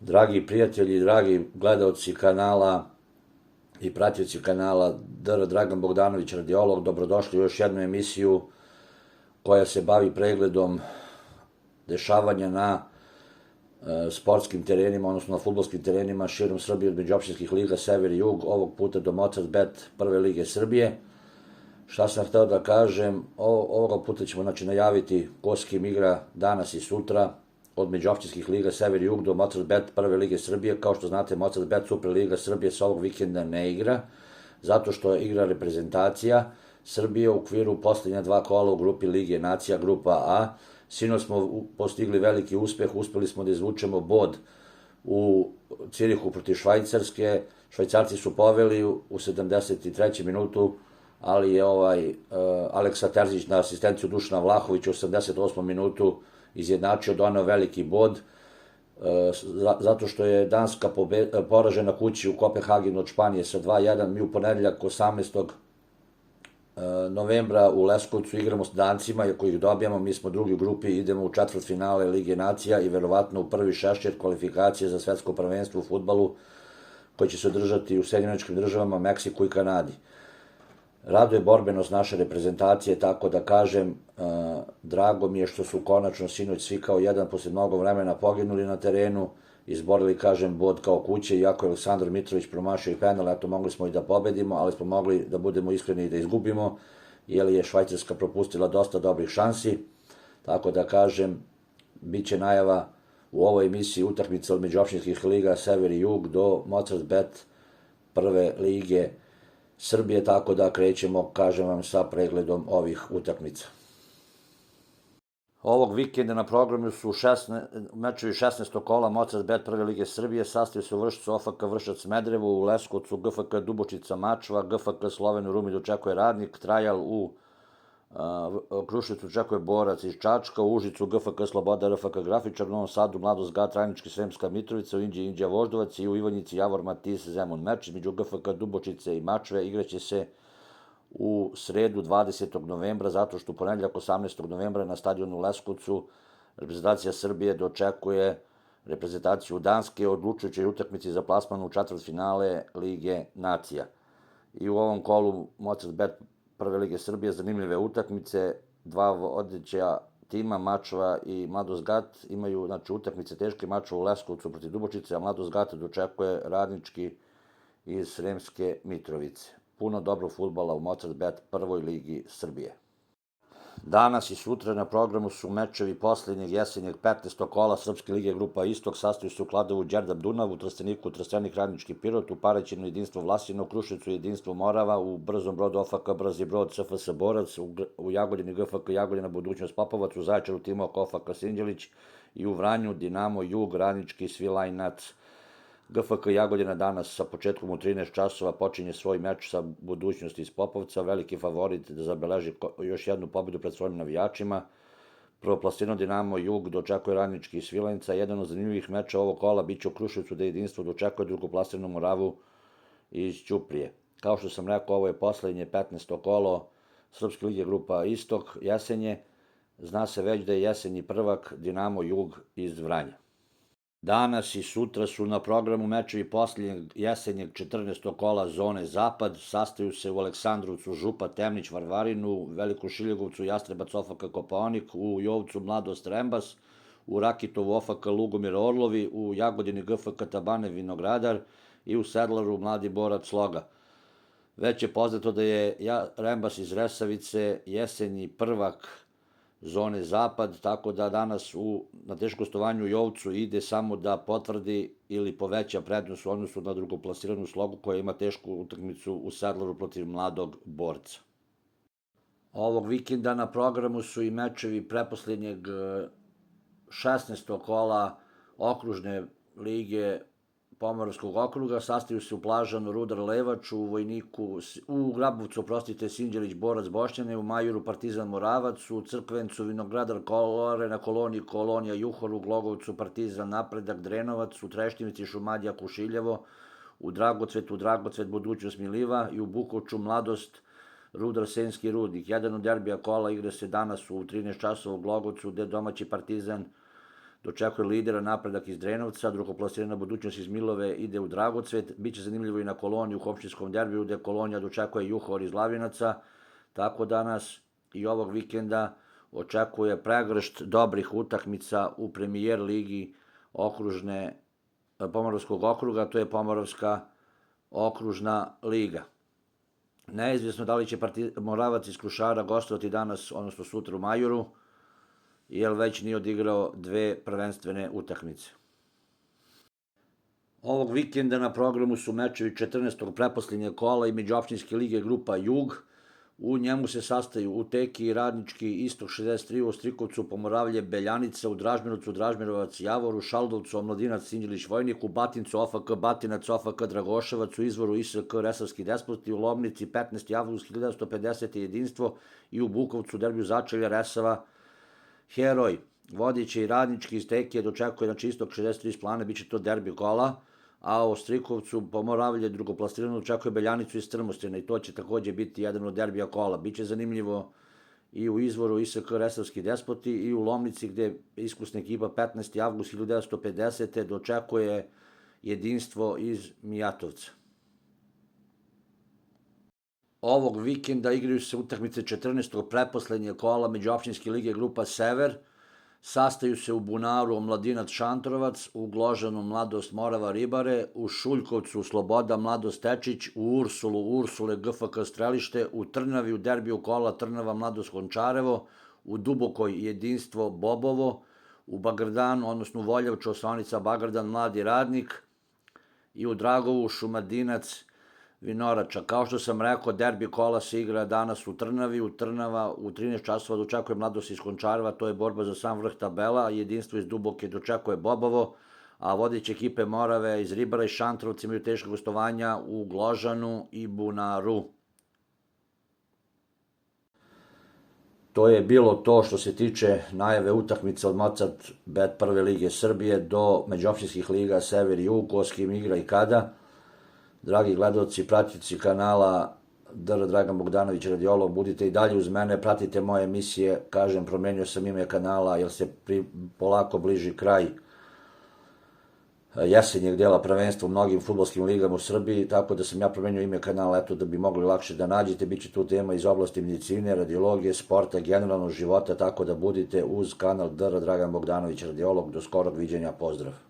Dragi prijatelji, dragi gledalci kanala i pratioci kanala Dr. Dragan Bogdanović radiolog, dobrodošli u još jednu emisiju koja se bavi pregledom dešavanja na sportskim terenima, odnosno na fudbalskim terenima širom Srbije od međuopštinskih liga Sever i Jug, ovog puta do Mozartbet Prve lige Srbije. Šta sam hteo da kažem, ovoga puta ćemo najaviti ko s kim igra danas i sutra od međuopštinskih liga Sever i Jug do Mozartbet Prve lige Srbije. Kao što znate, Mozartbet Super liga Srbije se ovog vikenda ne igra, zato što igra reprezentacija Srbije u okviru poslednja dva kola u grupi Lige nacija, grupa A. Sinoć smo postigli veliki uspeh, uspeli smo da izvučemo bod u Cirihu protiv Švajcarske. Švajcarci su poveli u 73. minutu, ali je Aleksa Terzić na asistenciju Dušana Vlahovića u 88. minutu izjednačio, doneo veliki bod, zato što je Danska poražena kući u Kopenhagenu od Španije sa 2:1. Mi u ponedeljak 18. novembra u Leskovcu igramo s Dancima, i ako ih dobijamo, mi smo drugi u grupi, idemo u četvrtfinale Lige nacija i verovatno u prvi šešir kvalifikacije za svetsko prvenstvo u fudbalu koje će se održati u Sjedinjenim Državama, Meksiku i Kanadi. Raduje borbenost naše reprezentacije, tako da kažem, drago mi je što su konačno sinoć svi kao jedan posle mnogo vremena poginuli na terenu, izborili, kažem, bod kao kuće, iako je Aleksandar Mitrović promašio i penal, eto, mogli smo i da pobedimo, ali smo mogli, da budemo iskreni, i da izgubimo, jer je Švajcarska propustila dosta dobrih šansi, tako da kažem, bit će najava u ovoj emisiji utakmica od međuopštinskih liga Sever i Jug do Mozartbet Prve lige Srbije, tako da krećemo, kažem vam, sa pregledom ovih utakmica. Ovog vikenda na programu su mečevi 16. kola Mozartbet Prve lige Srbije, sastoji se u Vršcu OFK Vršac Smederevo, u Leskovcu GFK Dubočica Mačva, GFK Sloven u Rumi dočekuje Radnik, Trajal u Kruševcu očekuje Borac iz Čačka, u Užicu GFK Sloboda RFK Grafičar, u Novom Sadu Mladost Gat Radnički Sremska Mitrovica, u Inđiji Inđija Voždovac i u Ivanjici Javor Matis Zemun. Meč između GFK Dubočice i Mačve igraće se u sredu 20. novembra, zato što u ponedeljak 18. novembra na stadionu u Leskovcu reprezentacija Srbije dočekuje reprezentaciju Danske u odlučujućoj utakmici za plasman u četvrtfinale Lige nacija. I u ovom kolu Mozartbet Prve lige Srbije zanimljive utakmice, dva vodeća tima, Mačva i Mladost Gat, imaju utakmice teške. Mačva u Leskovcu protiv Dubočice, a Mladost Gat dočekuje Radnički iz Sremske Mitrovice. Puno dobrog fudbala u Mozartbet Prvoj ligi Srbije. Danas i sutra na programu su mečevi poslednjeg jesenjeg 15. kola Srpske lige grupa Istok, sastoji se u Kladovu Đerdap Dunav, u Trsteniku Trstenik Radnički Pirot, u Paraćinu jedinstvo Vlasino, u Kruševcu jedinstvo Morava, u Brzom Brodu OFK Brzi Brod CFS Borac, u Jagodini GFK Jagodina Budućnost Popovac, u Zaječaru Timok OFK Sinđelić i u Vranju Dinamo Jug Radnički Svilajnac. GFK Jagodina danas sa početkom u 13 časova počinje svoj meč sa Budućnosti iz Popovca, veliki favorit da zabeleži još jednu pobedu pred svojim navijačima. Prvoplasirano Dinamo Jug dočekuje Radnički iz Svilajnca. Jedan od zanimljivih meča ovog kola biće u Kruševcu, da jedinstvo dočekuje drugoplasiranu Moravu iz Ćuprije. Kao što sam rekao, ovo je poslednje 15. kolo Srpske lige grupa Istok, jesenje. Zna se već da je jesenji prvak Dinamo Jug iz Vranja. Danas i sutra su na programu mečevi poslednjeg jesenjeg 14. kola zone Zapad, sastaju se u Aleksandrovcu Župa Temnić Varvarinu, Velikom Šiljegovcu Jastrebac OFK Kopaonik, u Jovcu Mladost Rembas, u Rakitovu OFK Lugomir Orlovi, u Jagodini GFK Tabane Vinogradar i u Sedlaru Mladi Borac Sloga. Već je poznato da je Rembas iz Resavice jesenji prvak zone Zapad, tako da danas na teškom gostovanju u Jovcu ide samo da potvrdi ili poveća prednost u odnosu na drugoplasiranu Slogu, koja ima tešku utakmicu u Sedlaru protiv Mladog Borca. Ovog vikenda na programu su i mečevi preposlednjeg 16. kola okružne lige Pomoravskog okruga, sastaju se u Plažanu Rudar Levač, u Grabovcu, Sinđelić Borac Bošnjane, u Majuru Partizan Moravac, u Crkvencu Vinogradar Kolore, na Koloniji Kolonija Juhor, u Glogovcu Partizan Napredak Drenovac, u Treštinici Šumadija Kušiljevo, u Dragocvetu Dragocvet Budućnost Miliva i u Bukovču Mladost Rudar Senski Rudnik. Jedan od derbija kola igra se danas u 13 časova u Glogovcu, gde domaći Partizan dočekuje lidera Napredak iz Drenovca, drugoplasirana Budućnost iz Milove ide u Dragocvet, biće zanimljivo i na Koloniji u opštinskom derbiju gde Kolonija dočekuje Juhor iz Lavinaca, tako danas i ovog vikenda očekuje pregršt dobrih utakmica u premijer ligi Pomoravskog okruga, to je Pomoravska okružna liga. Neizvjesno da li će Moravac iz Krušara gostovati danas, odnosno sutra u Majuru, jer već nije odigrao dve prvenstvene utakmice. Ovog vikenda na programu su mečevi 14. pretposlednjeg kola i međuopštinske lige grupa Jug. U njemu se sastaju Uteki, Radnički, Istok 63, u Strikovcu, Pomoravlje, Beljanica, u Dražmirovcu, Dražmirovac, Javor, u Šaldovcu, Omladinac, Sinđelić, Vojnik, u Batincu, OFK, Batinac, OFK, Dragoševac, u Izvoru, ISK, Resavski Despoti, u Lomnici, 15. avgust 1950. jedinstvo i u Bukovcu, derbiju Začelja, Resava, Heroj. Vodiće i Radnički iz Tekije dočekuje Istok 63 iz Plane, bit će to derbi kola, a u Strikovcu Pomoravlje drugoplasirano očekuje Beljanicu iz Strmostina i to će takođe biti jedan od derbija kola. Biće zanimljivo i u Izvoru ISK Resavski Despoti i u Lomnici gde iskusna ekipa 15. avgust 1950. dočekuje jedinstvo iz Mijatovca. Ovog vikenda igraju se utakmice 14. pretposlednje kola međuopštinske lige grupa Sever. Sastaju se u Bunaru Omladinac Šantrovac, u Gložanu Mladost Morava Ribare, u Šuljkovcu Sloboda Mladost Tečić, u Ursule GFK Strelište, u Trnavi u derbiju kola Trnava Mladost Končarevo, u Dubokoj jedinstvo Bobovo, u Bagrdanu, odnosno u Voljevču osaonica Bagardan Mladi Radnik i u Dragovu Šumadinac Vinorača. Kao što sam rekao, derbi kola se igra danas u Trnavi, Trnava u 13 časova dočekuje Mladost iz Končareva, to je borba za sam vrh tabela, jedinstvo iz Duboke dočekuje Bobovo, a vodeće ekipe Morave iz Ribara i Šantrovca imaju teška gostovanja u Gložanu i Bunaru. To je bilo to što se tiče najave utakmica od Mozart Bet prve lige Srbije do međuopštinskih liga Sever i Jug, ko s kim igra i kada. Dragi gledalci, pratioci kanala Dr. Dragan Bogdanović radiolog, budite i dalje uz mene, pratite moje emisije, kažem, promenio sam ime kanala jer se polako bliži kraj jesenjeg dela prvenstva u mnogim fudbalskim ligama u Srbiji, tako da sam ja promenio ime kanala, eto da bi mogli lakše da nađete, bit će tu tema iz oblasti medicine, radiologije, sporta, generalno života, tako da budite uz kanal Dr. Dragan Bogdanović radiolog, do skorog viđenja, pozdrav.